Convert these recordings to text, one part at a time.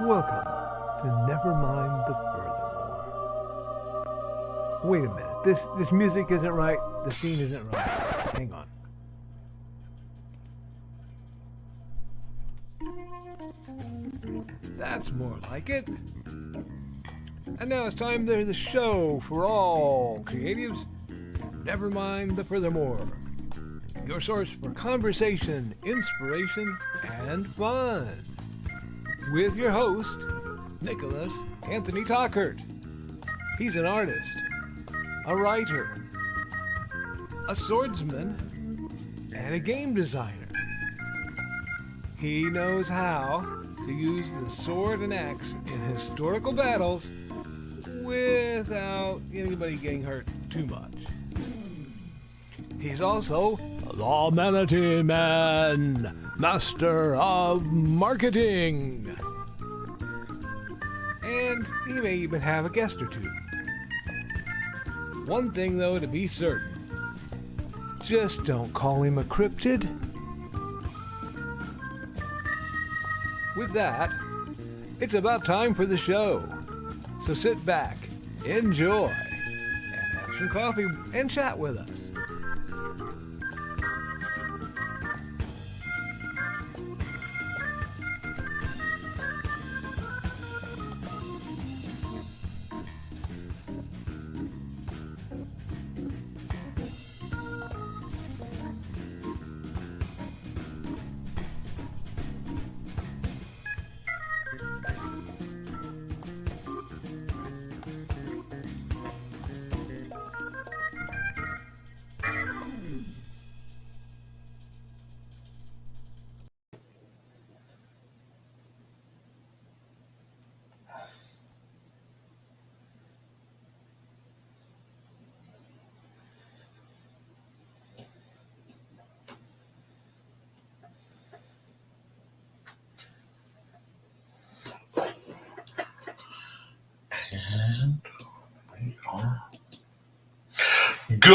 Welcome to Nevermind the Furthermore. Wait a minute, this music isn't right, the scene isn't right. Hang on. That's more like it. And now it's time for the show for all creatives. Nevermind the Furthermore. Your source for conversation, inspiration, and fun. With your host, Nicholas Anthony Tockert. He's an artist, a writer, a swordsman, and a game designer. He knows how to use the sword and axe in historical battles without anybody getting hurt too much. He's also the Manatee Man, master of marketing. And he may even have a guest or two. One thing, though, to be certain. Just don't call him a cryptid. With that, it's about time for the show. So sit back, enjoy, and have some coffee and chat with us. And we are good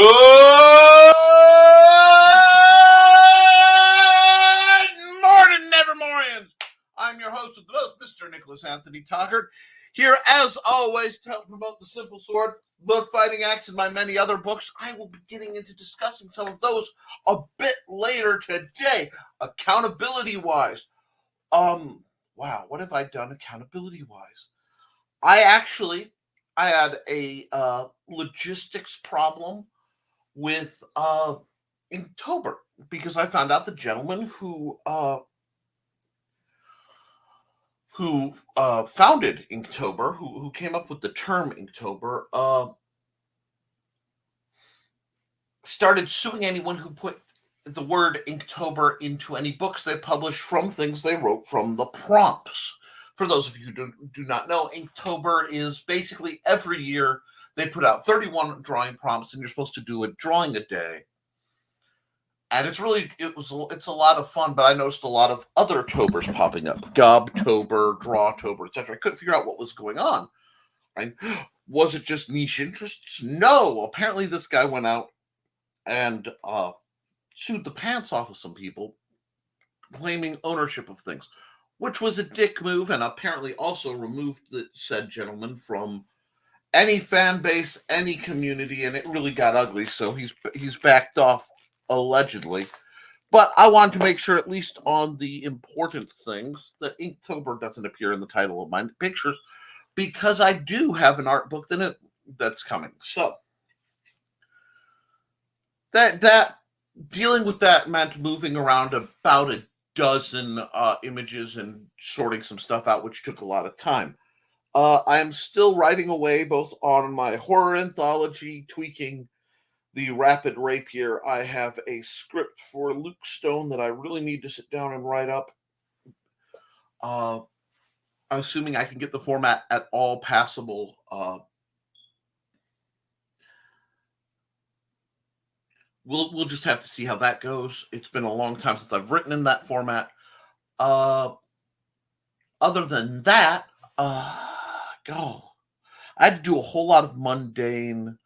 morning, Nevermorians. I'm your host with the most, Mr. Nicholas Anthony Tockert, here as always to help promote the simple sword, the fighting axe, and my many other books. I will be getting into discussing some of those a bit later today, accountability-wise. Wow, what have I done accountability-wise? I had a logistics problem with Inktober because I found out the gentleman who founded Inktober, who came up with the term Inktober, started suing anyone who put the word Inktober into any books they published from things they wrote from the prompts. For those of you who do not know, Inktober is basically every year they put out 31 drawing prompts, and you're supposed to do a drawing a day. And it's a lot of fun, but I noticed a lot of other Tobers popping up. Gobtober, Drawtober, etc. I couldn't figure out what was going on. Right? Was it just niche interests? No. Apparently this guy went out and sued the pants off of some people, claiming ownership of things, which was a dick move, and apparently also removed the said gentleman from any fan base, any community, and it really got ugly. So he's backed off, allegedly. But I wanted to make sure, at least on the important things, that Inktober doesn't appear in the title of my pictures, because I do have an art book that's coming. So that dealing with that meant moving around about a dozen images and sorting some stuff out, which took a lot of time. I am still writing away both on my horror anthology, tweaking the Rapid Rapier. I have a script for Luke Stone that I really need to sit down and write up. I'm assuming I can get the format at all passable. We'll just have to see how that goes. It's been a long time since I've written in that format. Other than that, I had to do a whole lot of mundane,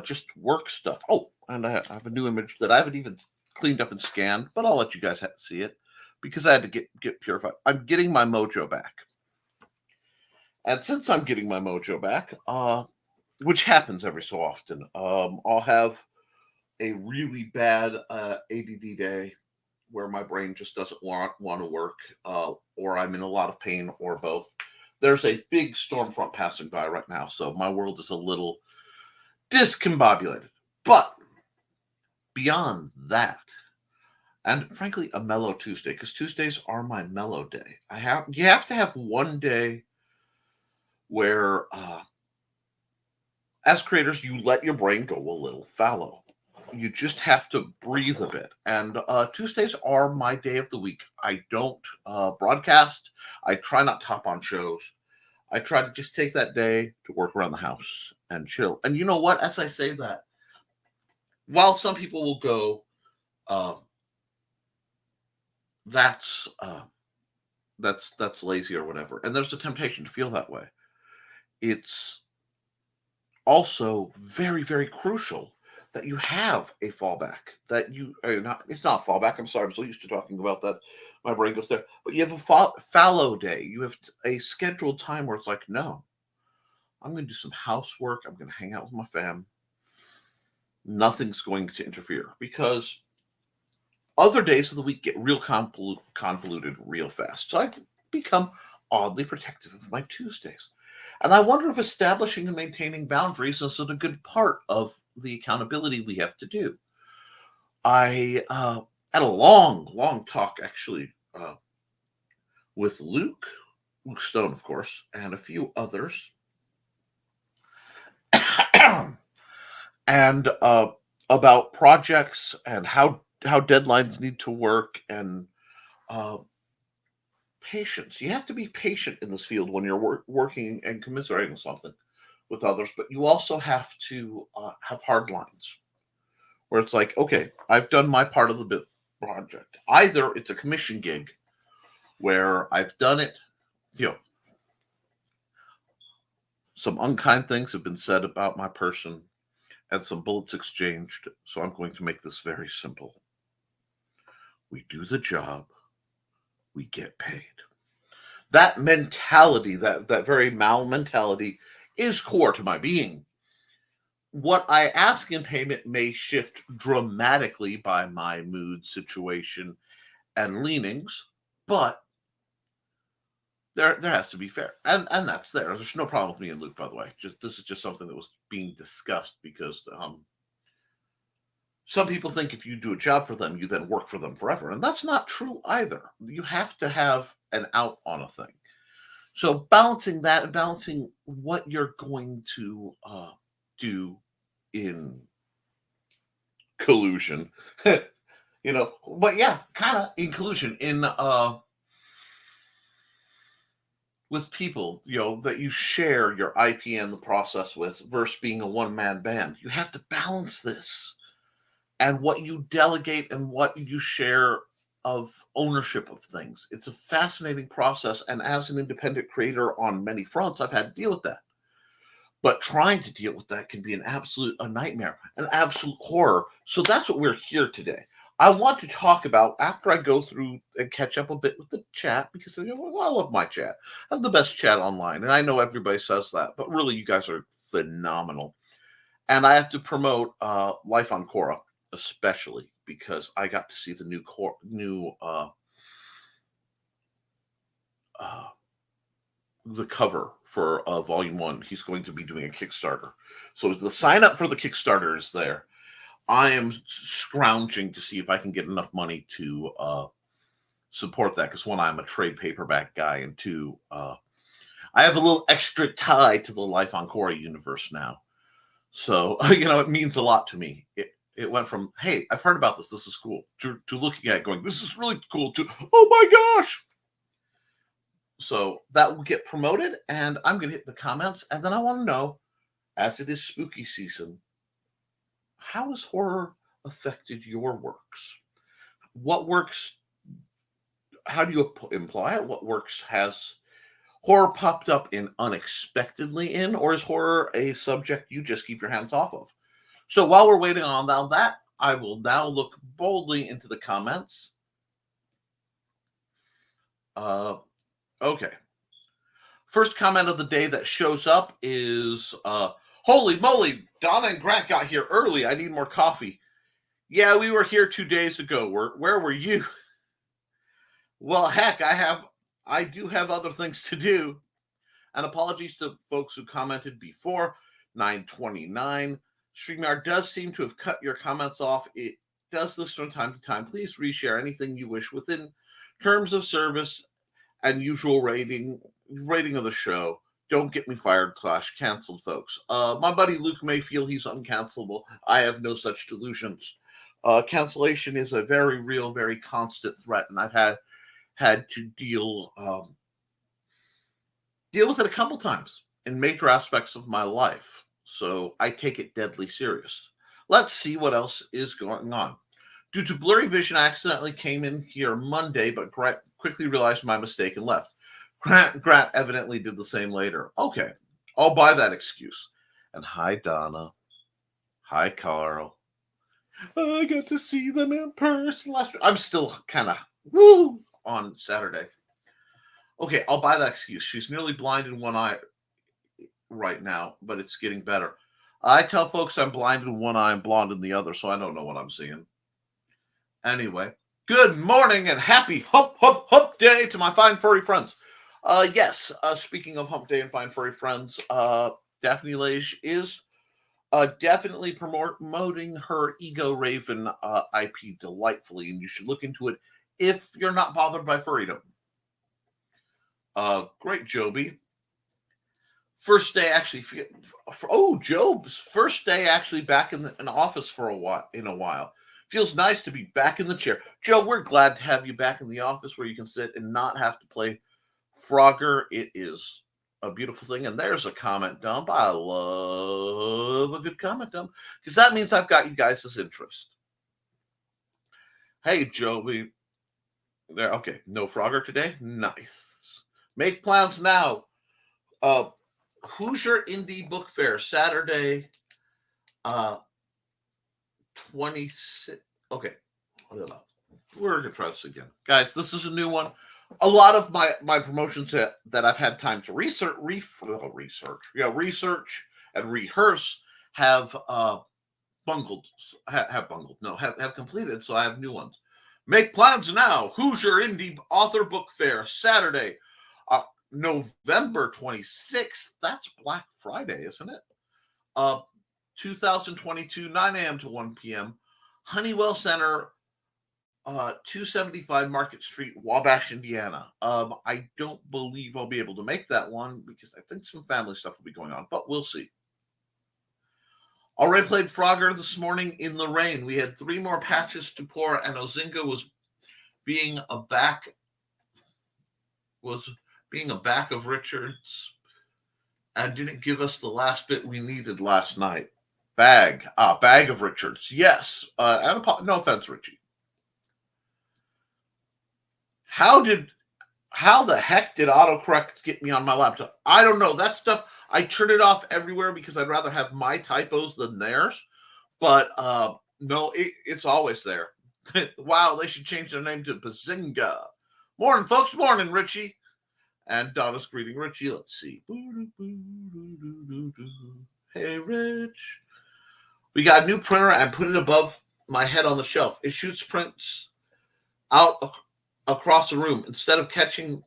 just work stuff. Oh, and I have a new image that I haven't even cleaned up and scanned, but I'll let you guys see it because I had to get purified. I'm getting my mojo back. And since I'm getting my mojo back, which happens every so often, I'll have a really bad ADD day where my brain just doesn't want to work, or I'm in a lot of pain, or both. There's a big storm front passing by right now, so my world is a little discombobulated. But beyond that, and frankly, a mellow Tuesday, because Tuesdays are my mellow day. You have to have one day where, as creators, you let your brain go a little fallow. You just have to breathe a bit. And Tuesdays are my day of the week. I don't broadcast. I try not to hop on shows. I try to just take that day to work around the house and chill. And you know what? As I say that, while some people will go, uh, that's that's lazy or whatever, and there's a temptation to feel that way. It's also very, very crucial that you have a fallback. That you not, it's not fallback. I'm sorry, I'm so used to talking about that. My brain goes there. But you have a fallow day. You have a scheduled time where it's like, no, I'm going to do some housework. I'm going to hang out with my fam. Nothing's going to interfere, because other days of the week get real convoluted real fast. So I become oddly protective of my Tuesdays. And I wonder if establishing and maintaining boundaries is a good part of the accountability we have to do. I had a long talk actually with Luke Stone, of course, and a few others, and about projects and how deadlines need to work, and uh, patience. You have to be patient in this field when you're working and commiserating something with others, but you also have to have hard lines where it's like, okay, I've done my part of the project. Either it's a commission gig where I've done it, you know, some unkind things have been said about my person and some bullets exchanged, so I'm going to make this very simple. We do the job, we get paid. That mentality, that very Mal mentality, is core to my being. What I ask in payment may shift dramatically by my mood, situation, and leanings, but there has to be fair, and that's there. There's no problem with me and Luke, by the way. This is just something that was being discussed because some people think if you do a job for them, you then work for them forever, and that's not true either. You have to have an out on a thing. So balancing that and balancing what you're going to do in collusion, but yeah, kind of in collusion in with people, that you share your IP and the process with, versus being a one-man band. You have to balance this, and what you delegate and what you share of ownership of things. It's a fascinating process, and as an independent creator on many fronts, I've had to deal with that. But trying to deal with that can be a nightmare, an absolute horror. So that's what we're here today. I want to talk about, after I go through and catch up a bit with the chat, because I love my chat. I have the best chat online, and I know everybody says that, but really, you guys are phenomenal. And I have to promote Life on Quora, especially because I got to see the new the cover for Volume 1. He's going to be doing a Kickstarter. So the sign up for the Kickstarter is there. I am scrounging to see if I can get enough money to support that, because one, I'm a trade paperback guy, and two, I have a little extra tie to the Life on Quora universe now. So, it means a lot to me. It went from, hey, I've heard about this is cool, to looking at it going, this is really cool, to, oh my gosh. So that will get promoted, and I'm going to hit the comments, and then I want to know, as it is spooky season, how has horror affected your works? What works, how do you imply it? What works has horror popped up in unexpectedly in, or is horror a subject you just keep your hands off of? So while we're waiting on that, I will now look boldly into the comments. Okay. First comment of the day that shows up is, holy moly, Donna and Grant got here early. I need more coffee. Yeah, we were here 2 days ago. Where were you? Well, heck, I do have other things to do. And apologies to folks who commented before 9:29. StreamYard does seem to have cut your comments off. It does this from time to time. Please reshare anything you wish within terms of service and usual rating of the show. Don't get me fired / canceled, folks. My buddy Luke may feel he's uncancelable. I have no such delusions. Cancellation is a very real, very constant threat, and I've had to deal with it a couple times in major aspects of my life. So I take it deadly serious. Let's see what else is going on. Due to blurry vision, I accidentally came in here Monday, but quickly realized my mistake and left. Grant evidently did the same later. Okay, I'll buy that excuse. And hi, Donna. Hi, Carl. I got to see them in person last week. I'm still kind of woo on Saturday. Okay, I'll buy that excuse. She's nearly blind in one eye right now, but it's getting better. I tell folks I'm blind in one eye and blonde in the other, so I don't know what I'm seeing. Anyway, good morning and happy hump day to my fine furry friends. Yes, speaking of hump day and fine furry friends, Daphne Lage is definitely promoting her Ego Raven IP delightfully, and you should look into it if you're not bothered by furrydom. Great, Joby. First day actually. Job's first day actually back in office for a while. Feels nice to be back in the chair. Joe, we're glad to have you back in the office where you can sit and not have to play Frogger. It is a beautiful thing. And there's a comment dump. I love a good comment dump because that means I've got you guys' interest. Hey, Joby. There. Okay, no Frogger today. Nice. Make plans now. Hoosier Indie Book Fair, Saturday, 26. Okay, we're gonna try this again, guys. This is a new one. A lot of my promotions that I've had time to research and rehearse have completed. So I have new ones. Make plans now. Hoosier Indie Author Book Fair, Saturday, November 26th. That's Black Friday, isn't it? 2022, 9 a.m. to 1 p.m. Honeywell Center, 275 Market Street, Wabash, Indiana. I don't believe I'll be able to make that one because I think some family stuff will be going on, but we'll see. Already played Frogger this morning in the rain. We had 3 more patches to pour, and Ozinga was being a back of Richards and didn't give us the last bit we needed last night. Bag of Richards. Yes. No offense, Richie. How the heck did autocorrect get me on my laptop? I don't know. That stuff, I turn it off everywhere because I'd rather have my typos than theirs. But no, it's always there. Wow, they should change their name to Bazinga. Morning, folks. Morning, Richie. And Donna's greeting Richie. Let's see. Hey, Rich. We got a new printer and put it above my head on the shelf. It shoots prints out across the room instead of putting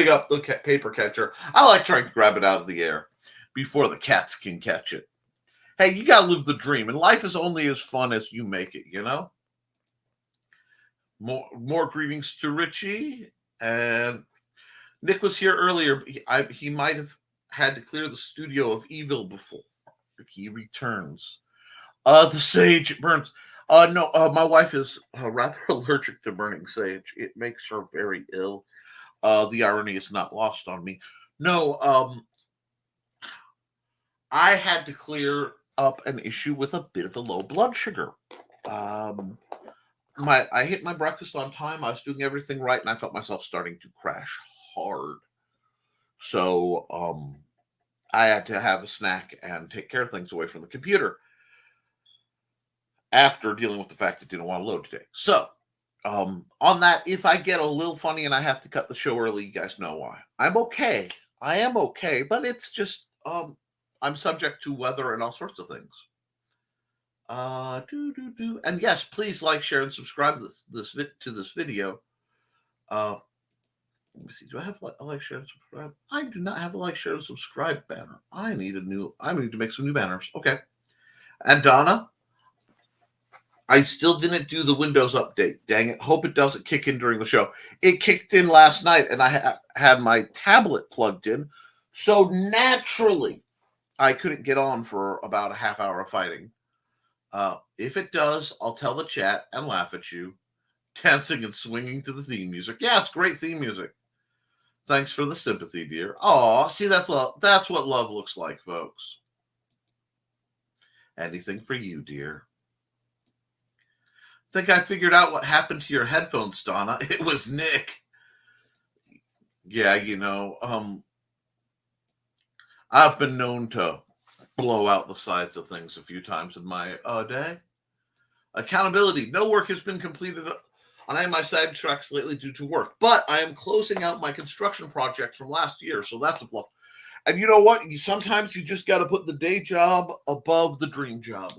up the paper catcher. I like trying to grab it out of the air before the cats can catch it. Hey, you gotta live the dream, and life is only as fun as you make it, you know? More greetings to Richie. And Nick was here earlier. He might have had to clear the studio of evil before he returns. The sage burns. No, my wife is rather allergic to burning sage. It makes her very ill. The irony is not lost on me. No, I had to clear up an issue with a bit of a low blood sugar. I hit my breakfast on time. I was doing everything right, and I felt myself starting to crash hard. So I had to have a snack and take care of things away from the computer after dealing with the fact it didn't want to load today. So On that, if I get a little funny and I have to cut the show early, you guys know why. I'm okay. I am okay, but it's just I'm subject to weather and all sorts of things. And yes, please like, share, and subscribe to this video. Let me see. Do I have a like, share, and subscribe? I do not have a like, share, and subscribe banner. I need to make some new banners. Okay. And Donna, I still didn't do the Windows update. Dang it. Hope it doesn't kick in during the show. It kicked in last night, and I had my tablet plugged in. So naturally, I couldn't get on for about a half hour of fighting. If it does, I'll tell the chat and laugh at you, dancing and swinging to the theme music. Yeah, it's great theme music. Thanks for the sympathy, dear. Oh, see, that's what love looks like, folks. Anything for you, dear. Think I figured out what happened to your headphones, Donna. It was Nick. Yeah, I've been known to blow out the sides of things a few times in my day. Accountability. No work has been completed on any of my side tracks lately due to work, but I am closing out my construction project from last year, so that's a plus. And you know what? Sometimes you just got to put the day job above the dream job,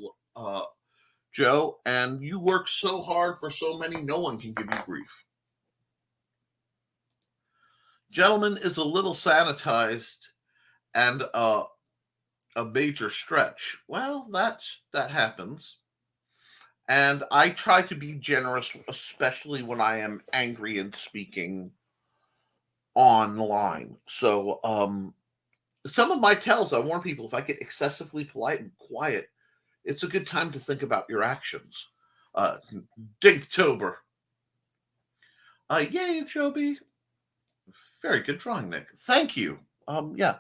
Joe. And you work so hard for so many, no one can give you grief. Gentleman is a little sanitized and a major stretch. Well, that happens. And I try to be generous, especially when I am angry and speaking online. So, some of my tells, I warn people, if I get excessively polite and quiet, it's a good time to think about your actions. Dinktober. Yay, Joby. Very good drawing, Nick. Thank you. Yeah.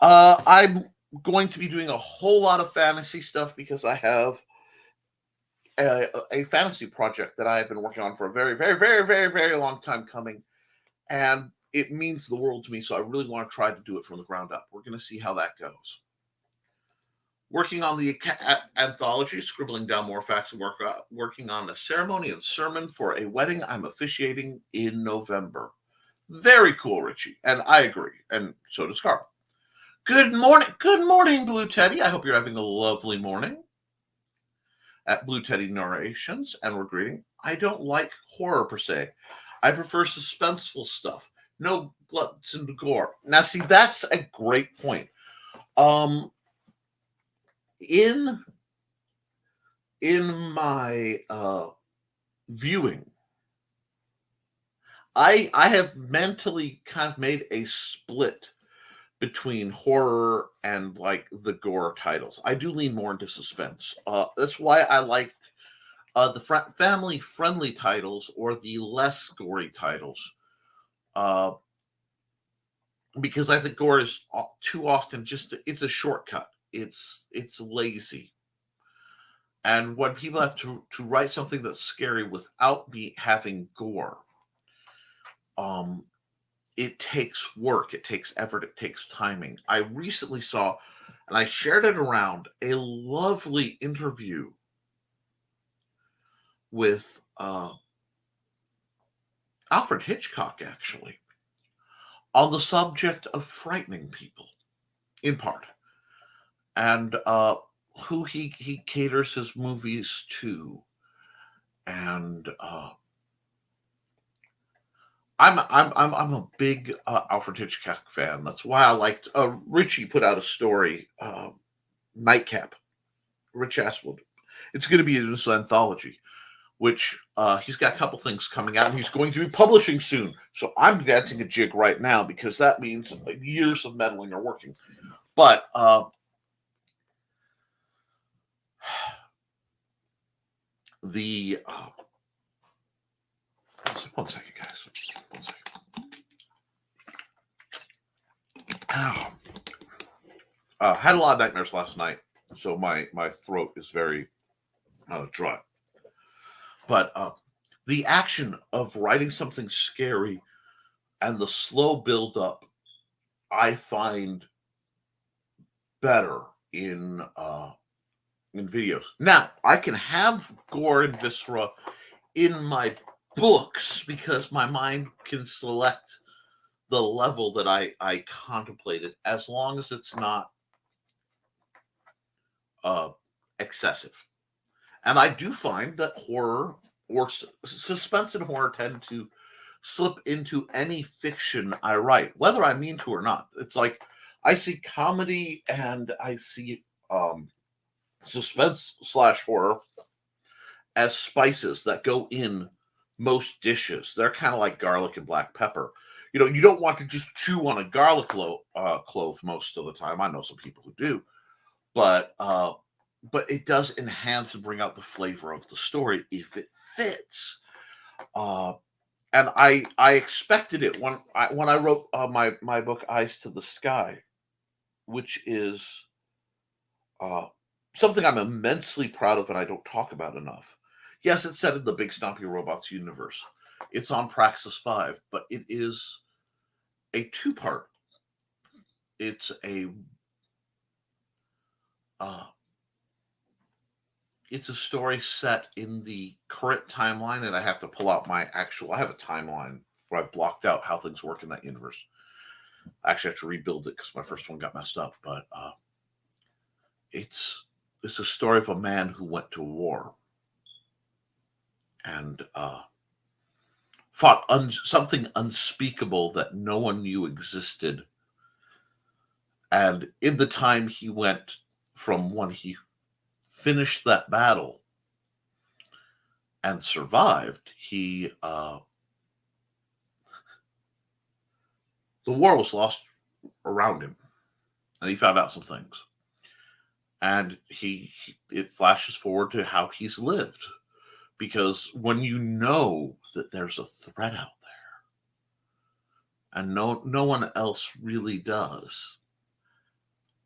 I'm going to be doing a whole lot of fantasy stuff because I have a fantasy project that I have been working on for a very, very, very, very, very long time coming. And it means the world to me. So I really want to try to do it from the ground up. We're going to see how that goes. Working on the anthology, scribbling down more facts, and working on a ceremony and sermon for a wedding I'm officiating in November. Very cool, Richie. And I agree. And so does Carl. Good morning, Blue Teddy. I hope you're having a lovely morning. At Blue Teddy Narrations, and we're greeting. I don't like horror per se. I prefer suspenseful stuff. No blood and gore. Now, see, that's a great point. In my viewing, I have mentally kind of made a split between horror and like the gore titles. I do lean more into suspense. That's why I like the family friendly titles or the less gory titles. Because I think gore is too often it's a shortcut. It's lazy. And when people have to write something that's scary without having gore, it takes work, it takes effort, it takes timing. I recently saw, and I shared it around, a lovely interview with Alfred Hitchcock, actually, on the subject of frightening people, in part, and who he caters his movies to, and I'm a big Alfred Hitchcock fan. That's why I liked Richie put out a story, Nightcap, Rich Aswood. It's going to be in this anthology, which he's got a couple things coming out, and he's going to be publishing soon. So I'm dancing a jig right now because that means years of meddling are working. But the one second, guys. 1 second. Had a lot of nightmares last night, so my throat is very dry. But the action of writing something scary and the slow build up, I find better in videos. Now, I can have gore and viscera in my books because my mind can select the level that I contemplate it, as long as it's not uh, excessive. And I do find that horror or suspense and horror tend to slip into any fiction I write, whether I mean to or not. It's like I see comedy and I see suspense slash horror as spices that go in most dishes. They're kind of like garlic and black pepper. You don't want to just chew on a garlic clove most of the time. I know some people who do, but it does enhance and bring out the flavor of the story if it fits. Uh, and I expected it when I wrote my book Eyes to the Sky, which is uh, something I'm immensely proud of and I don't talk about enough. Yes, it's set in the Big Stompy Robots universe. It's on Praxis 5, but it is a two-part. It's a uh, it's a story set in the current timeline, and I have to pull out I have a timeline where I've blocked out how things work in that universe. I actually have to rebuild it because my first one got messed up, but it's a story of a man who went to war and fought something unspeakable that no one knew existed. And in the time he went from when he finished that battle and survived, the war was lost around him, and he found out some things. And it flashes forward to how he's lived, because when you know that there's a threat out there, and no one else really does,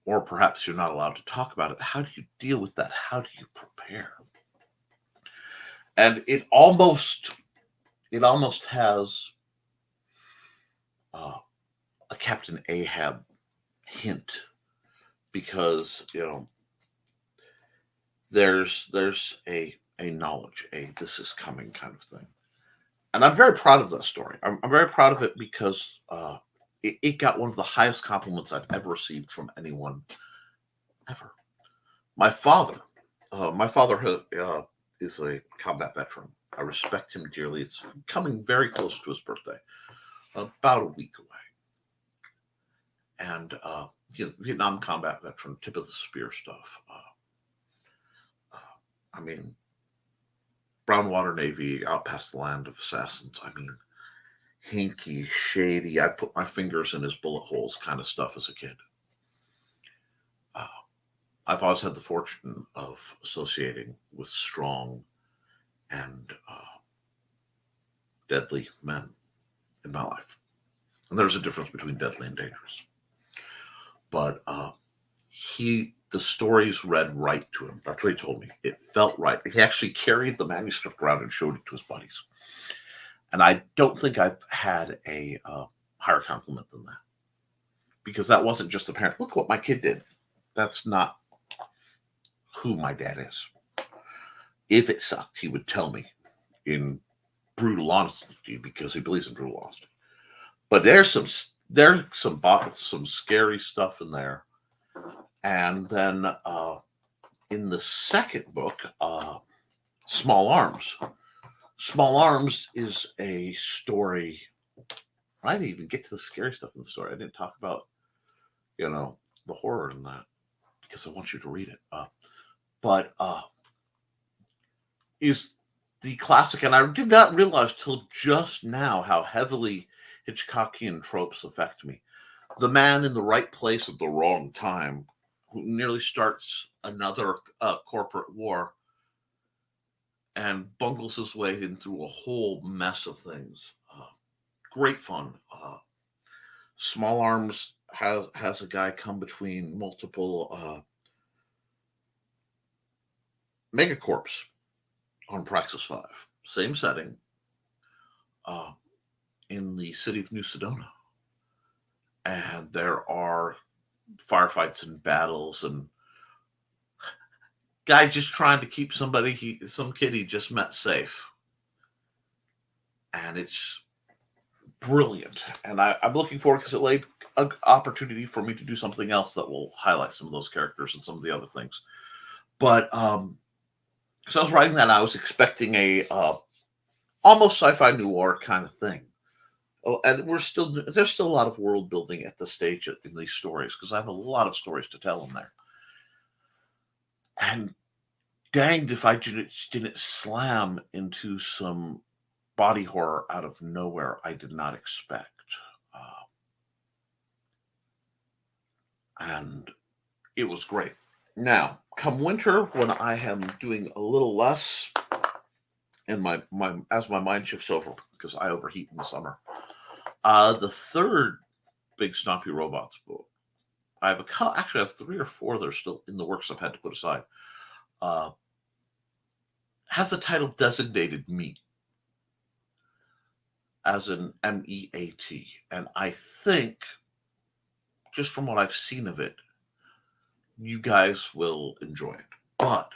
or perhaps you're not allowed to talk about it, how do you deal with that? How do you prepare? And it almost has a Captain Ahab hint, because there's a knowledge, this is coming kind of thing. And I'm very proud of that story. I'm very proud of it because it got one of the highest compliments I've ever received from anyone ever. My father is a combat veteran. I respect him dearly. It's coming very close to his birthday, about a week away. And he's a Vietnam combat veteran, tip of the spear stuff. I mean, Brownwater Navy, out past the land of assassins. I mean, hinky, shady. I put my fingers in his bullet holes kind of stuff as a kid. I've always had the fortune of associating with strong and deadly men in my life. And there's a difference between deadly and dangerous. But the stories read right to him. That's what he told me. It felt right. He actually carried the manuscript around and showed it to his buddies. And I don't think I've had a higher compliment than that. Because that wasn't just a parent, look what my kid did. That's not who my dad is. If it sucked, he would tell me in brutal honesty, because he believes in brutal honesty. But there's some scary stuff in there. And then in the second book, Small Arms. Small Arms is a story. I didn't even get to the scary stuff in the story. I didn't talk about, the horror in that, because I want you to read it. But is the classic, and I did not realize till just now how heavily Hitchcockian tropes affect me. The man in the right place at the wrong time, who nearly starts another corporate war and bungles his way in through a whole mess of things. Great fun. Small Arms has a guy come between multiple megacorps on Praxis 5. Same setting, in the city of New Sedona. And there are firefights and battles, and guy just trying to keep some kid he just met safe. and it's brilliant. And I'm looking forward because it laid an opportunity for me to do something else that will highlight some of those characters and some of the other things. But so I was writing that, I was expecting a almost sci-fi noir kind of thing. Oh, and there's still a lot of world building at this stage in these stories because I have a lot of stories to tell in there. And danged if I didn't slam into some body horror out of nowhere I did not expect. And it was great. Now, come winter, when I am doing a little less, and as my mind shifts over because I overheat in the summer, the third big Stompy Robots book, I have actually I have 3 or 4 that are still in the works I've had to put aside. Has the title Designated Meat, as in MEAT, and I think, just from what I've seen of it, you guys will enjoy it. But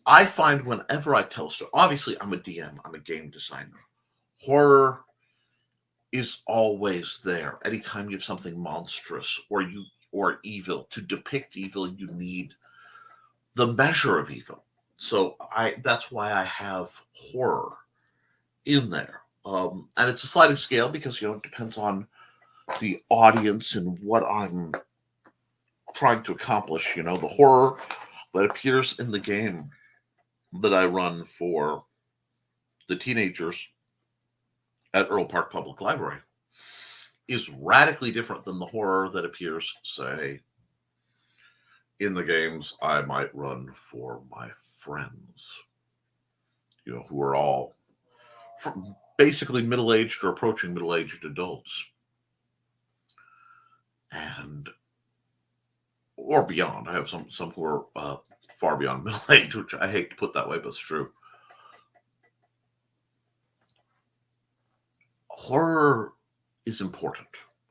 I find whenever I tell a story, obviously I'm a DM, I'm a game designer. Horror is always there. Anytime you have something monstrous or evil, to depict evil, you need the measure of evil. So that's why I have horror in there. And it's a sliding scale because, it depends on the audience and what I'm trying to accomplish. The horror that appears in the game that I run for the teenagers at Earl Park Public Library is radically different than the horror that appears, say, in the games I might run for my friends, who are all basically middle-aged or approaching middle-aged adults, or beyond. I have some who are far beyond middle age, which I hate to put that way, but it's true. Horror is important.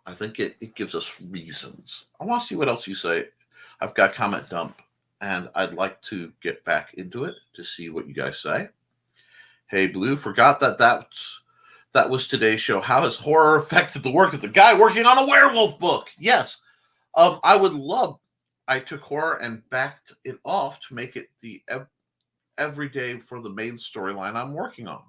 I think it gives us reasons. I want to see what else you say. I've got comment dump, and I'd like to get back into it to see what you guys say. Hey, Blue, forgot that was today's show. How has horror affected the work of the guy working on a werewolf book? Yes. I took horror and backed it off to make it the every day for the main storyline I'm working on.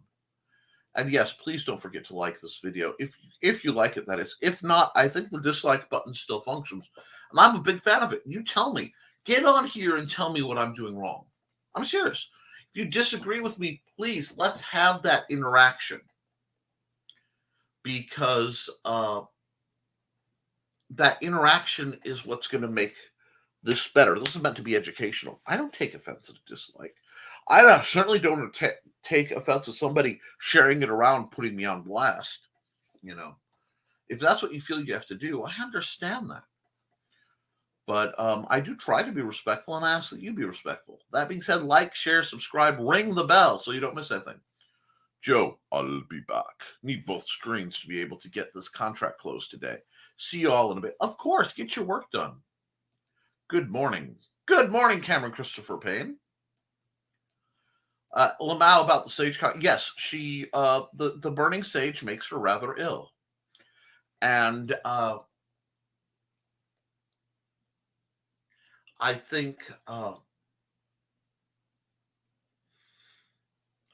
And yes, please don't forget to like this video if you like it, that is. If not, I think the dislike button still functions. And I'm a big fan of it. You tell me. Get on here and tell me what I'm doing wrong. I'm serious. If you disagree with me, please, let's have that interaction. Because that interaction is what's going to make this better. This is meant to be educational. I don't take offense at a dislike. I certainly don't take offense at somebody sharing it around, putting me on blast. If that's what you feel you have to do, I understand that. But I do try to be respectful and ask that you be respectful. That being said, like, share, subscribe, ring the bell so you don't miss anything. Joe, I'll be back. Need both screens to be able to get this contract closed today. See you all in a bit. Of course, get your work done. Good morning. Good morning, Cameron Christopher Payne. Lamau about the sage. Yes, she, the burning sage makes her rather ill. And I think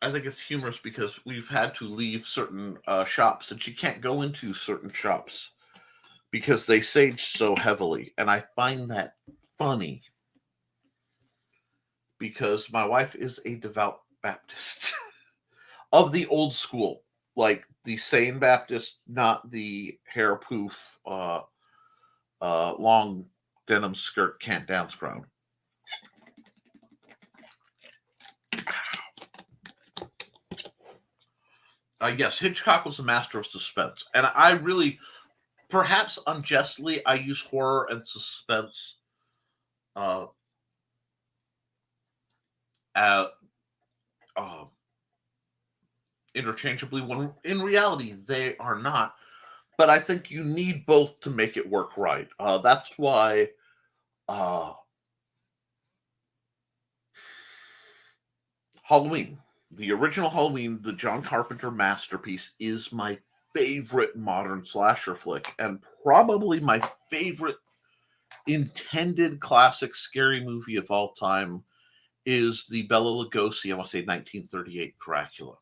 it's humorous because we've had to leave certain shops, and she can't go into certain shops because they sage so heavily. And I find that funny because my wife is a devout Baptist of the old school, like the sane Baptist, not the hair poof, long denim skirt, can't dance crowd. Yes, Hitchcock was a master of suspense, and I really, perhaps unjustly, I use horror and suspense interchangeably, when in reality they are not. But I think you need both to make it work right. That's why Halloween, the original Halloween, the John Carpenter masterpiece, is my favorite modern slasher flick, and probably my favorite intended classic scary movie of all time is the Bela Lugosi, I want to say 1938 Dracula.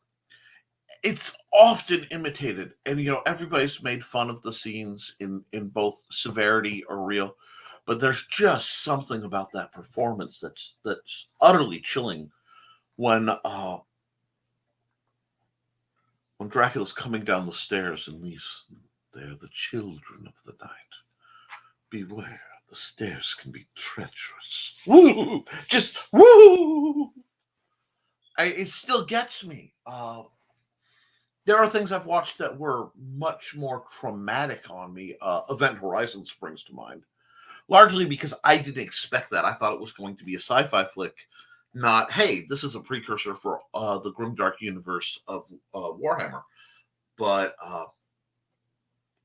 It's often imitated, and everybody's made fun of the scenes in both severity or real, but there's just something about that performance that's utterly chilling when Dracula's coming down the stairs and leaves. They're the children of the night. Beware, the stairs can be treacherous. Woo! Just woo! It still gets me. There are things I've watched that were much more traumatic on me. Event Horizon springs to mind, largely because I didn't expect that. I thought it was going to be a sci-fi flick, not, hey, this is a precursor for the grimdark universe of Warhammer. But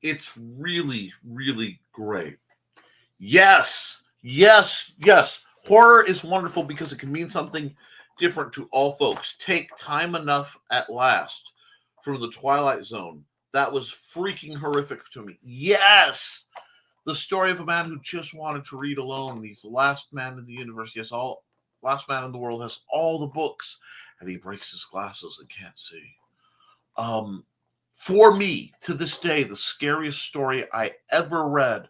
it's really, really great. Yes, yes, yes. Horror is wonderful because it can mean something different to all folks. Take Time Enough at Last from the Twilight Zone. That was freaking horrific to me. Yes! The story of a man who just wanted to read alone. He's the last man in the universe. Last man in the world, has all the books, and he breaks his glasses and can't see. For me, to this day, the scariest story I ever read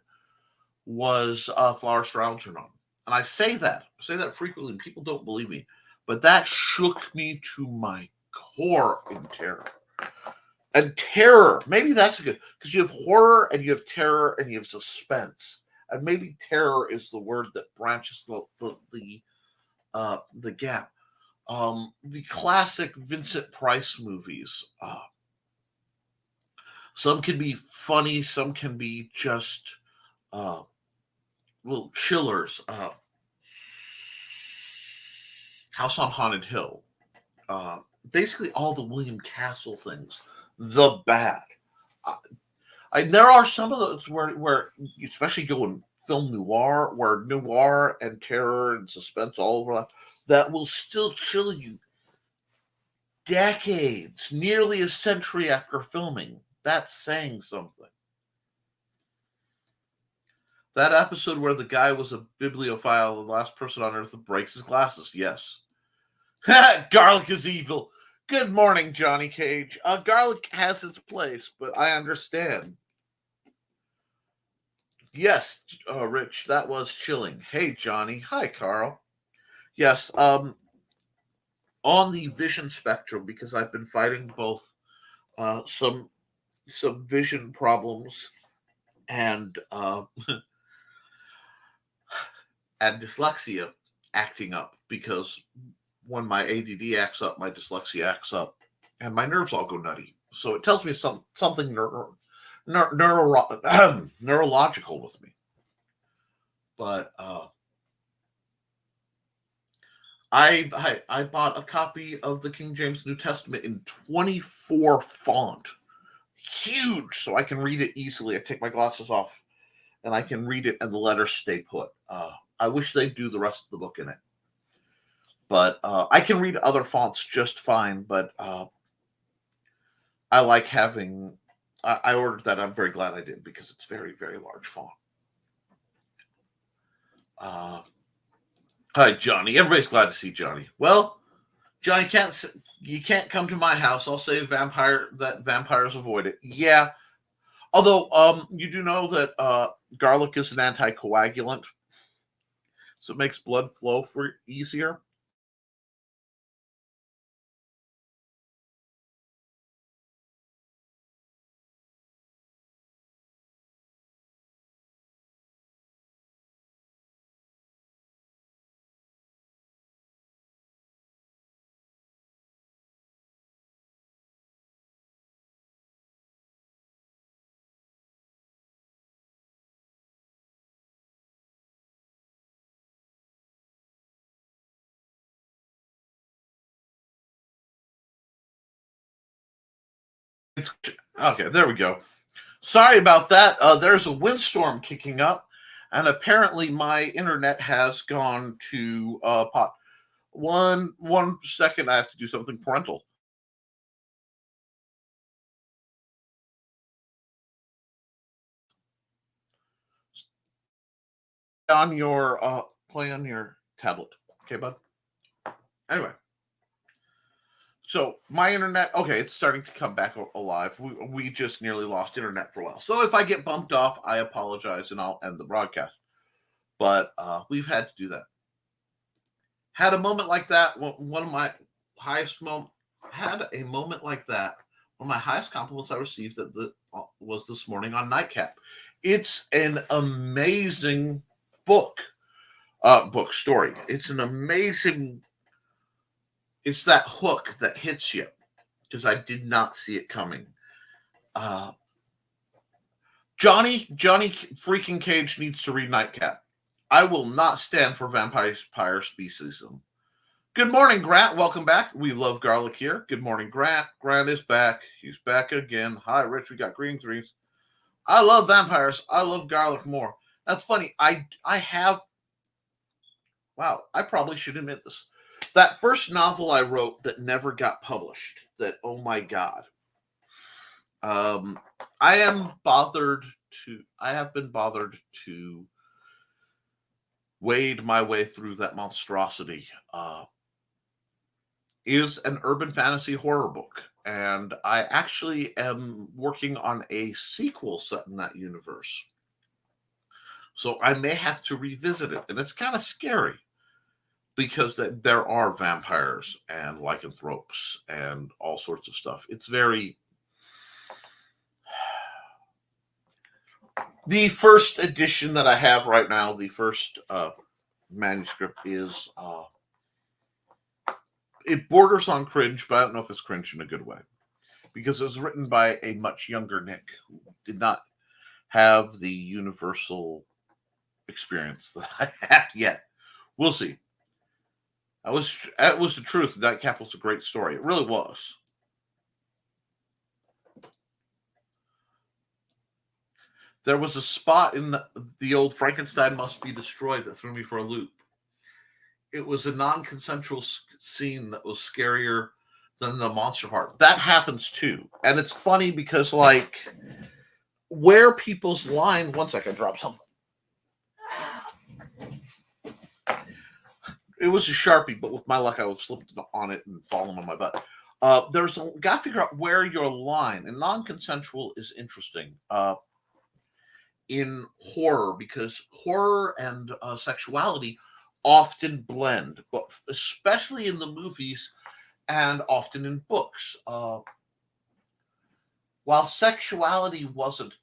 was Flowers for Algernon. And I say that frequently, and people don't believe me, but that shook me to my core in terror. And terror, maybe that's good, because you have horror and you have terror and you have suspense, and maybe terror is the word that branches the gap. The classic Vincent Price movies. Some can be funny, some can be just little chillers. House on Haunted Hill. Basically, all the William Castle things. The Bat. There are some of those where you especially go in film noir, where noir and terror and suspense all overlap, that will still chill you decades, nearly a century after filming. That's saying something. That episode where the guy was a bibliophile, the last person on earth that breaks his glasses. Yes. Garlic is evil. Good morning, Johnny Cage. Garlic has its place, but I understand. Yes, Rich, that was chilling. Hey, Johnny. Hi, Carl. Yes, on the vision spectrum, because I've been fighting both some vision problems and and dyslexia acting up, because when my ADD acts up, my dyslexia acts up, and my nerves all go nutty. So it tells me something neurological with me. But I bought a copy of the King James New Testament in 24 font, huge, so I can read it easily. I take my glasses off, and I can read it, and the letters stay put. I wish they'd do the rest of the book in it. But I can read other fonts just fine, but I like having... I ordered that. I'm very glad I did, because it's very, very large font. Hi, Johnny. Everybody's glad to see Johnny. Well, Johnny, you can't come to my house. I'll say vampires avoid it. Yeah. Although, you do know that garlic is an anticoagulant, so it makes blood flow easier. Okay, there we go. Sorry about that. There's a windstorm kicking up, and apparently my internet has gone to pot. One second, I have to do something parental. On your play on your tablet. Okay, bud. Anyway. So my internet, okay, it's starting to come back alive. We just nearly lost internet for a while. So if I get bumped off, I apologize and I'll end the broadcast. But we've had to do that. Had a moment like that. One of my highest moment had a moment like that. One of my highest compliments I received was this morning on Nightcap. It's an amazing book, book story. It's an amazing. It's that hook that hits you because I did not see it coming. Johnny freaking Cage needs to read Nightcap. I will not stand for vampire speciesism. Good morning, Grant. Welcome back. We love garlic here. Good morning, Grant. Grant is back. He's back again. Hi, Rich. We got green threes. I love vampires. I love garlic more. That's funny. I have. Wow. I probably should admit this. That first novel I wrote that never got published. That, oh my God. I have been bothered to wade my way through that monstrosity. Is an urban fantasy horror book, and I actually am working on a sequel set in that universe. So I may have to revisit it, and it's kind of scary because there are vampires and lycanthropes and all sorts of stuff. It's very. The first edition that I have right now, the first manuscript is it borders on cringe, but I don't know if it's cringe in a good way because it was written by a much younger Nick who did not have the universal experience that I had yet. We'll see. That was the truth. Nightcap was a great story. It really was. There was a spot in the old Frankenstein Must Be Destroyed that threw me for a loop. It was a non-consensual scene that was scarier than the monster part. That happens too. And it's funny because, like, where people's line... One second, drop something. It was a Sharpie, but with my luck, I would have slipped on it and fallen on my butt. Got to figure out where your line... And non-consensual is interesting. In horror, because horror and sexuality often blend, but especially in the movies and often in books. While sexuality wasn't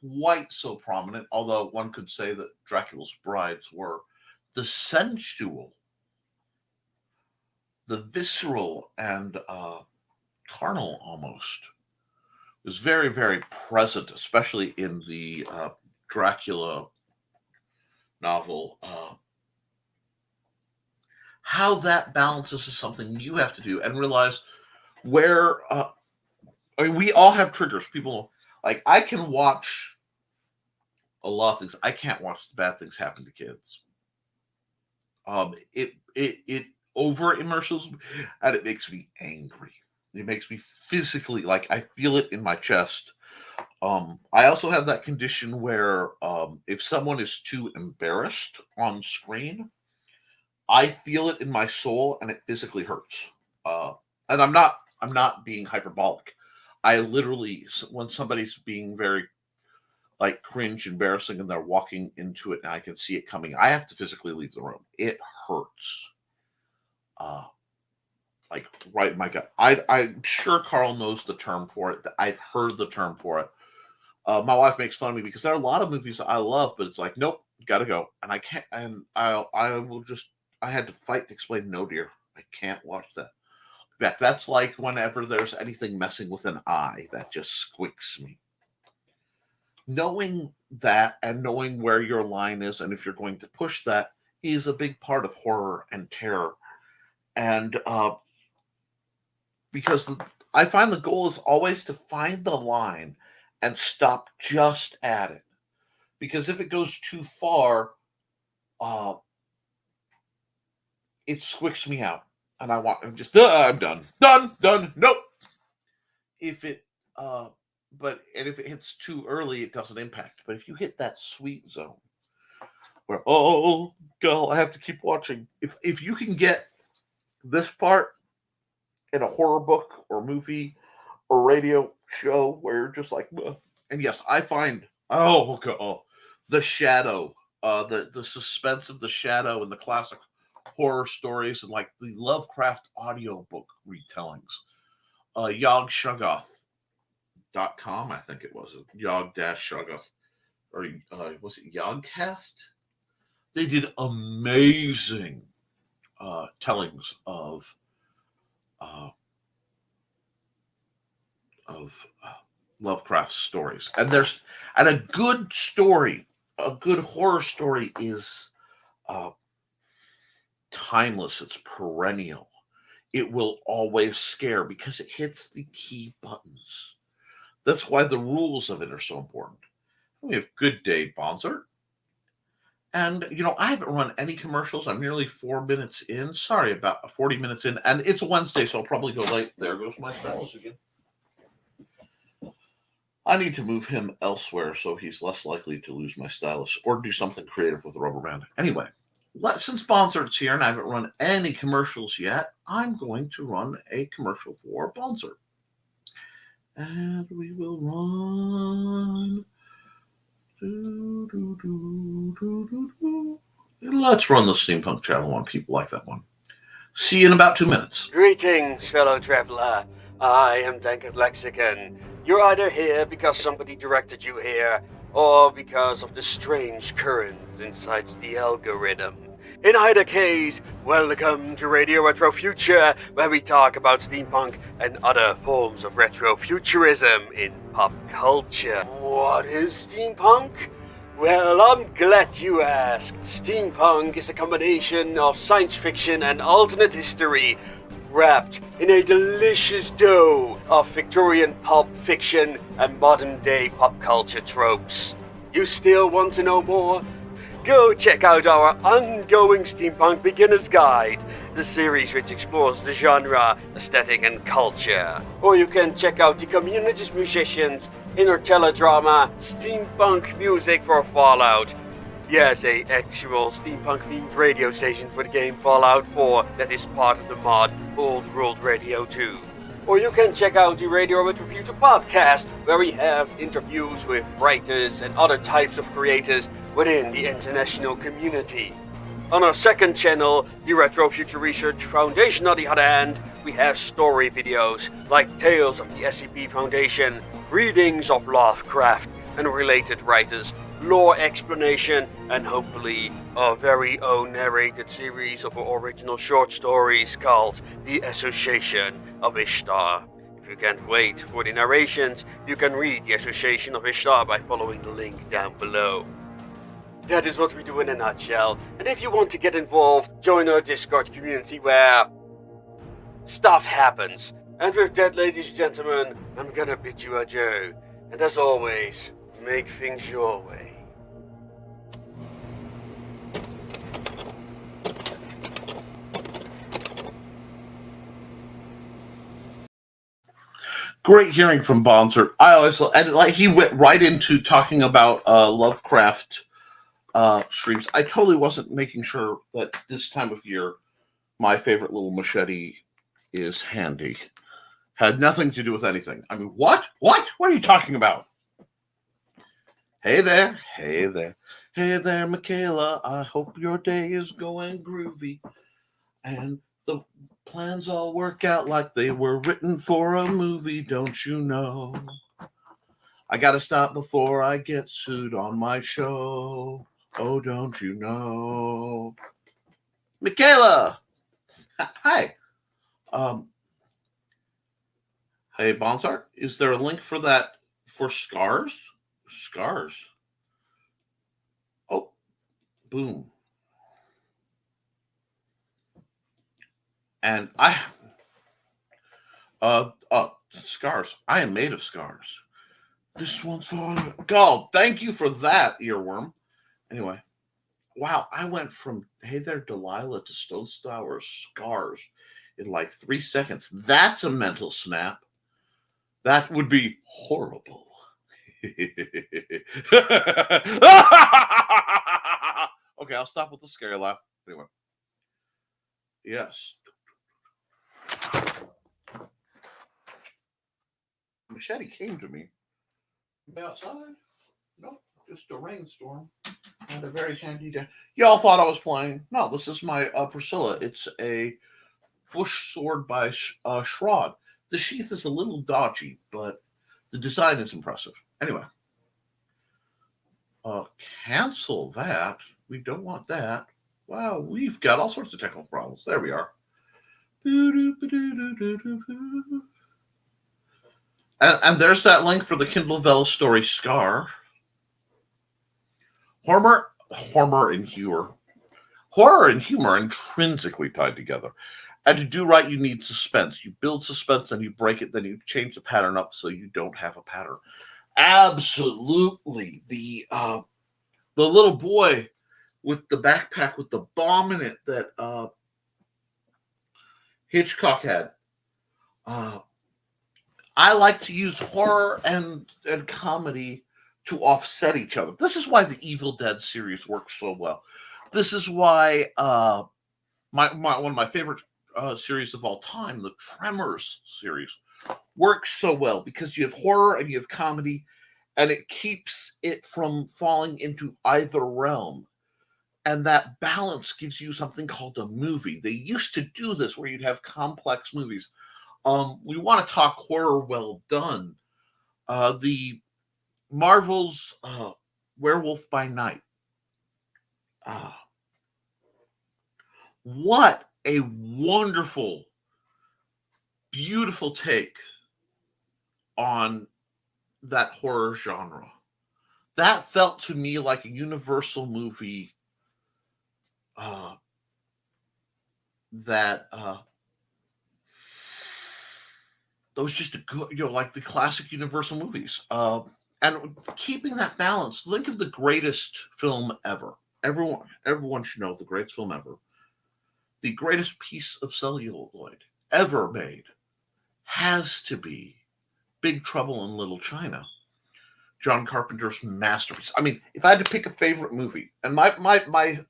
quite so prominent, although one could say that Dracula's brides were, the sensual, the visceral, and carnal almost was very, very present, especially in the Dracula novel. How that balances is something you have to do and realize where. I mean, we all have triggers. People, like, I can watch a lot of things. I can't watch the bad things happen to kids. It over immerses me, and it makes me angry. It makes me physically, like, I feel it in my chest. I also have that condition where if someone is too embarrassed on screen, I feel it in my soul and it physically hurts. And I'm not being hyperbolic. I literally, when somebody's being very, like, cringe, embarrassing, and they're walking into it and I can see it coming, I have to physically leave the room. It hurts. Like, right in my gut. I'm sure Carl knows the term for it. I've heard the term for it. My wife makes fun of me because there are a lot of movies I love, but it's like, nope, gotta go. And I can't, and I had to fight to explain, no, dear, I can't watch that. Yeah, that's like whenever there's anything messing with an eye, that just squicks me. Knowing that and knowing where your line is and if you're going to push that is a big part of horror and terror. And because I find the goal is always to find the line and stop just at it. Because if it goes too far, it squicks me out. And I'm just, I'm done. Done. Nope. If it, and if it hits too early, it doesn't impact. But if you hit that sweet zone where, oh, girl, I have to keep watching. If you can get this part in a horror book or movie or radio show where you're just like, ugh. And yes, I find, the shadow, the suspense of the shadow and the classic horror stories and like the Lovecraft audiobook retellings. Yog-Shoggoth.com, I think it was. Yog-Shoggoth. Or was it Yogcast? They did amazing tellings of Lovecraft stories. And a good story, a good horror story is timeless. It's perennial. It will always scare because it hits the key buttons. That's why the rules of it are so important. We have Good Day Bonzer. And, I haven't run any commercials. I'm nearly 4 minutes in. Sorry, about 40 minutes in. And it's a Wednesday, so I'll probably go late. There goes my stylus again. I need to move him elsewhere so he's less likely to lose my stylus or do something creative with a rubber band. Anyway, since Bonzer's here and I haven't run any commercials yet, I'm going to run a commercial for Bonzer. And we will run. Let's run the steampunk channel one. People like that one. See you in about 2 minutes. Greetings, fellow traveler. I am Dankard Lexicon. You're either here because somebody directed you here, or because of the strange currents inside the algorithm. In either case, welcome to Radio Retro Future, where we talk about steampunk and other forms of retrofuturism in pop culture. What is steampunk? Well, I'm glad you asked. Steampunk is a combination of science fiction and alternate history, wrapped in a delicious dough of Victorian pulp fiction and modern-day pop culture tropes. You still want to know more? Go check out our ongoing Steampunk Beginner's Guide, the series which explores the genre, aesthetic and culture. Or you can check out the community's musicians, inner teledrama, steampunk music for Fallout. Yes, a actual steampunk-themed radio station for the game Fallout 4 that is part of the mod Old World Radio 2. Or you can check out the Radio Retro Future podcast, where we have interviews with writers and other types of creators within the international community. On our second channel, the Retro Future Research Foundation, on the other hand, we have story videos like Tales of the SCP Foundation, readings of Lovecraft and related writers, lore explanation, and hopefully our very own narrated series of our original short stories called The Association of Ishtar. If you can't wait for the narrations, you can read The Association of Ishtar by following the link down below. That is what we do in a nutshell, and if you want to get involved, join our Discord community where stuff happens. And with that, ladies and gentlemen, I'm gonna bid you adieu. And as always, make things your way. Great hearing from Bonzer. He went right into talking about Lovecraft streams. I totally wasn't making sure that this time of year, my favorite little machete is handy. Had nothing to do with anything. I mean, what? What are you talking about? Hey there, Michaela. I hope your day is going groovy. And the plans all work out like they were written for a movie, don't you know? I gotta stop before I get sued on my show. Oh, don't you know? Michaela! Hi. Hey, Bonsart, is there a link for that for Scars? Scars. Oh, boom. And scars. I am made of scars. This one's for God. Thank you for that, earworm. Anyway, Wow, I went from Hey There Delilah to Stone Sour Scars in like 3 seconds. That's a mental snap. That would be horrible. Okay, I'll stop with the scary laugh. Anyway. Yes. Machete came to me. Outside? Nope, just a rainstorm. And a very handy day. Y'all thought I was playing. No, this is my Priscilla. It's a bush sword by Shroud. The sheath is a little dodgy, but the design is impressive. Anyway. Cancel that. We don't want that. Wow, we've got all sorts of technical problems. There we are. And there's that link for the Kindle Vell story Scar. Horror and humor are intrinsically tied together. And to do right, you need suspense. You build suspense, then you break it, then you change the pattern up so you don't have a pattern. Absolutely. The little boy with the backpack with the bomb in it that Hitchcock had. I like to use horror and comedy to offset each other. This is why the Evil Dead series works so well. This is why one of my favorite series of all time, the Tremors series, works so well because you have horror and you have comedy, and it keeps it from falling into either realm. And that balance gives you something called a movie. They used to do this where you'd have complex movies. We want to talk horror well done. The Marvel's Werewolf by Night. What a wonderful, beautiful take on that horror genre. That felt to me like a Universal movie that was just a good, like the classic Universal movies. And keeping that balance, think of the greatest film ever. Everyone should know the greatest film ever. The greatest piece of celluloid ever made has to be Big Trouble in Little China. John Carpenter's masterpiece. I mean, if I had to pick a favorite movie, and my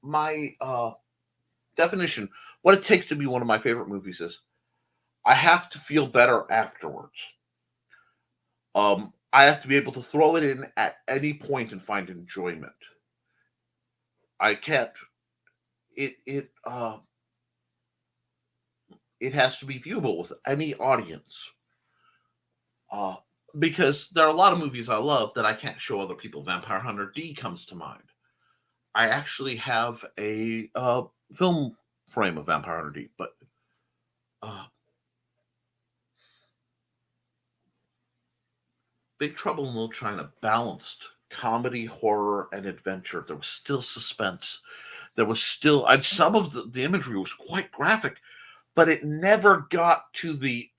definition, what it takes to be one of my favorite movies is, I have to feel better afterwards. I have to be able to throw it in at any point and find enjoyment. I can't. It has to be viewable with any audience. Because there are a lot of movies I love that I can't show other people. Vampire Hunter D comes to mind. I actually have a film frame of Vampire Hunter D, but Big Trouble in Little China balanced comedy, horror, and adventure. There was still suspense. There was still, and some of the imagery was quite graphic, but it never got to the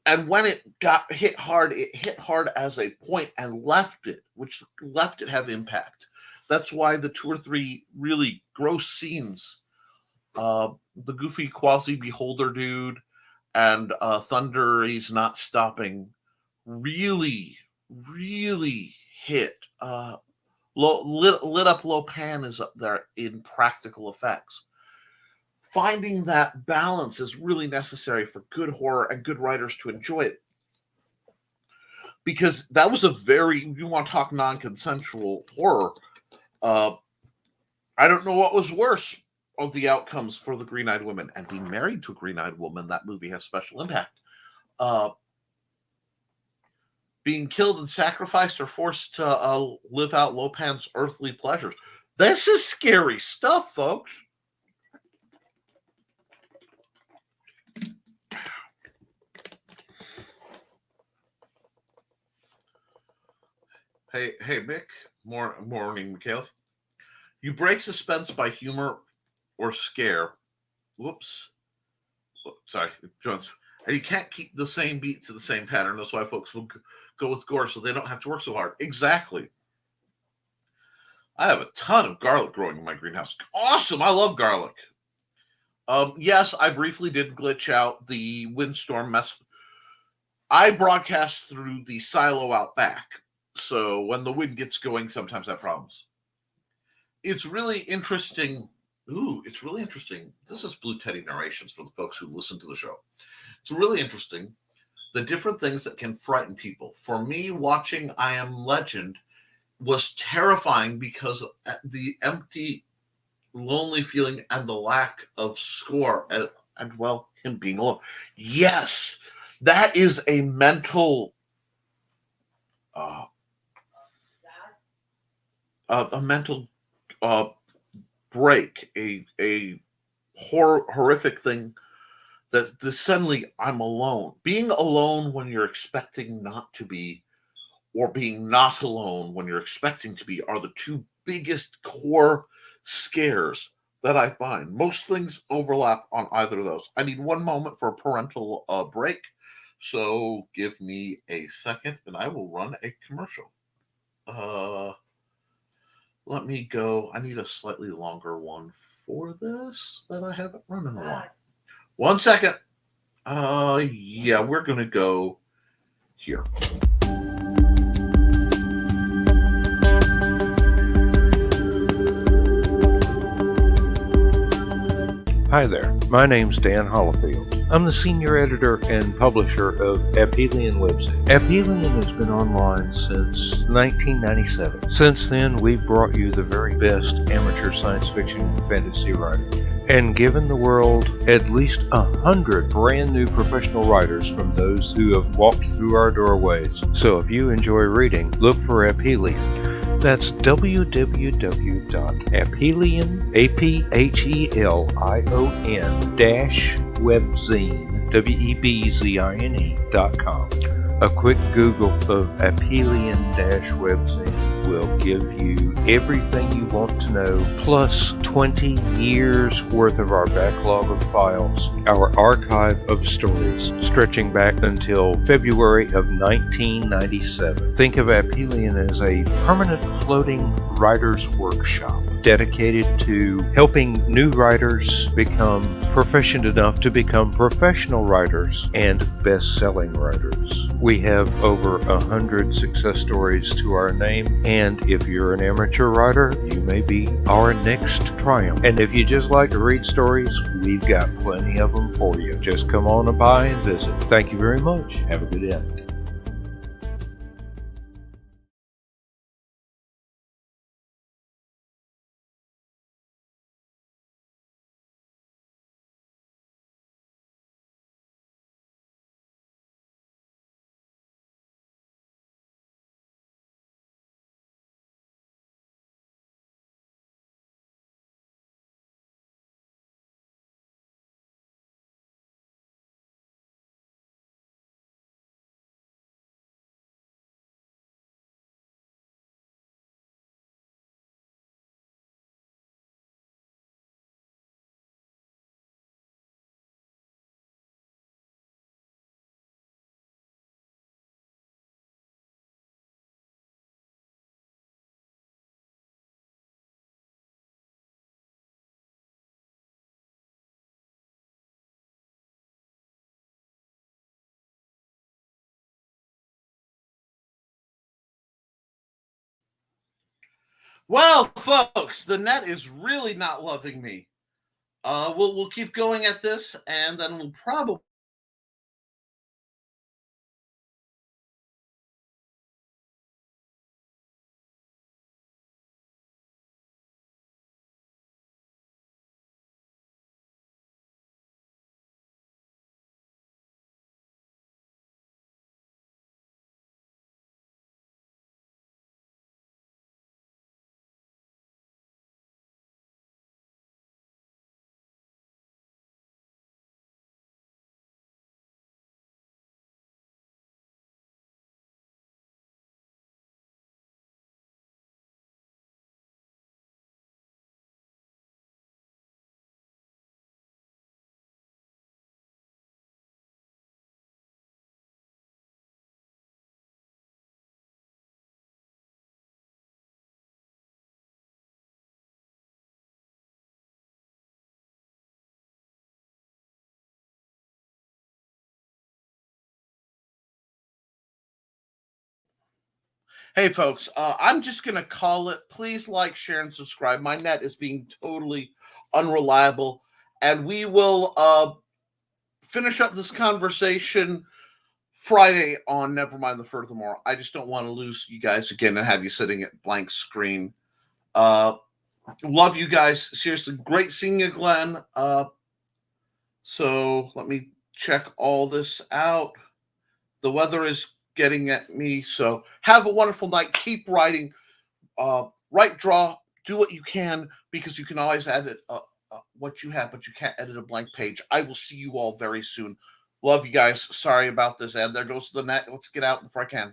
And when it got hit hard as a point and left it, which left it have impact. That's why the 2 or 3 really gross scenes, the goofy quasi beholder dude and Thunder Is Not Stopping, really hit. Lit Up Low Pan is up there in practical effects. Finding that balance is really necessary for good horror and good writers to enjoy it. Because that was you want to talk non-consensual horror. I don't know what was worse of the outcomes for the Green-Eyed Women. And being married to a Green-Eyed Woman, that movie has special impact. Being killed and sacrificed or forced to live out Lopan's earthly pleasures. This is scary stuff, folks. Hey, Mick. Morning, Michaela. You break suspense by humor or scare. Whoops. Sorry, Jones. And you can't keep the same beats to the same pattern. That's why folks will go with gore so they don't have to work so hard. Exactly. I have a ton of garlic growing in my greenhouse. Awesome. I love garlic. Yes, I briefly did glitch out the windstorm mess. I broadcast through the silo out back. So when the wind gets going, sometimes I have problems. It's really interesting. Ooh, it's really interesting. This is Blue Teddy narrations for the folks who listen to the show. It's really interesting the different things that can frighten people. For me, watching I Am Legend was terrifying because of the empty, lonely feeling and the lack of score, and well, him being alone. Yes, that is a mental, uh, a mental uh, break, a horrific thing that suddenly I'm alone. Being alone when you're expecting not to be, or being not alone when you're expecting to be, are the two biggest core scares that I find. Most things overlap on either of those. I need one moment for a parental break. So give me a second and I will run a commercial. Let me go. I need a slightly longer one for this that I haven't run in a while. 1 second. Yeah, we're going to go here. Hi there, my name's Dan Hollifield. I'm the senior editor and publisher of Aphelion website. Aphelion has been online since 1997. Since then, we've brought you the very best amateur science fiction and fantasy writing, and given the world at least 100 brand new professional writers from those who have walked through our doorways. So if you enjoy reading, look for Aphelion. That's www.aphelion-webzine.com. A quick Google of Aphelion-webzine will give you everything you want to know, plus 20 years worth of our backlog of files, our archive of stories stretching back until February of 1997. Think of Aphelion as a permanent floating writer's workshop dedicated to helping new writers become proficient enough to become professional writers and best-selling writers. We have over 100 success stories to our name, and if you're an amateur writer, you may be our next triumph. And if you just like to read stories, we've got plenty of them for you. Just come on by and visit. Thank you very much. Have a good day. Well, folks, the net is really not loving me. We'll keep going at this, and then we'll probably Hey, folks, I'm just going to call it. Please like, share, and subscribe. My net is being totally unreliable. And we will finish up this conversation Friday on Nevermind the Furthermore. I just don't want to lose you guys again and have you sitting at blank screen. Love you guys. Seriously, great seeing you, Glenn. So let me check all this out. The weather is getting at me. So have a wonderful night. Keep writing. Write, draw, do what you can, because you can always edit what you have, but you can't edit a blank page. I will see you all very soon. Love you guys. Sorry about this. And there goes the net. Let's get out before I can.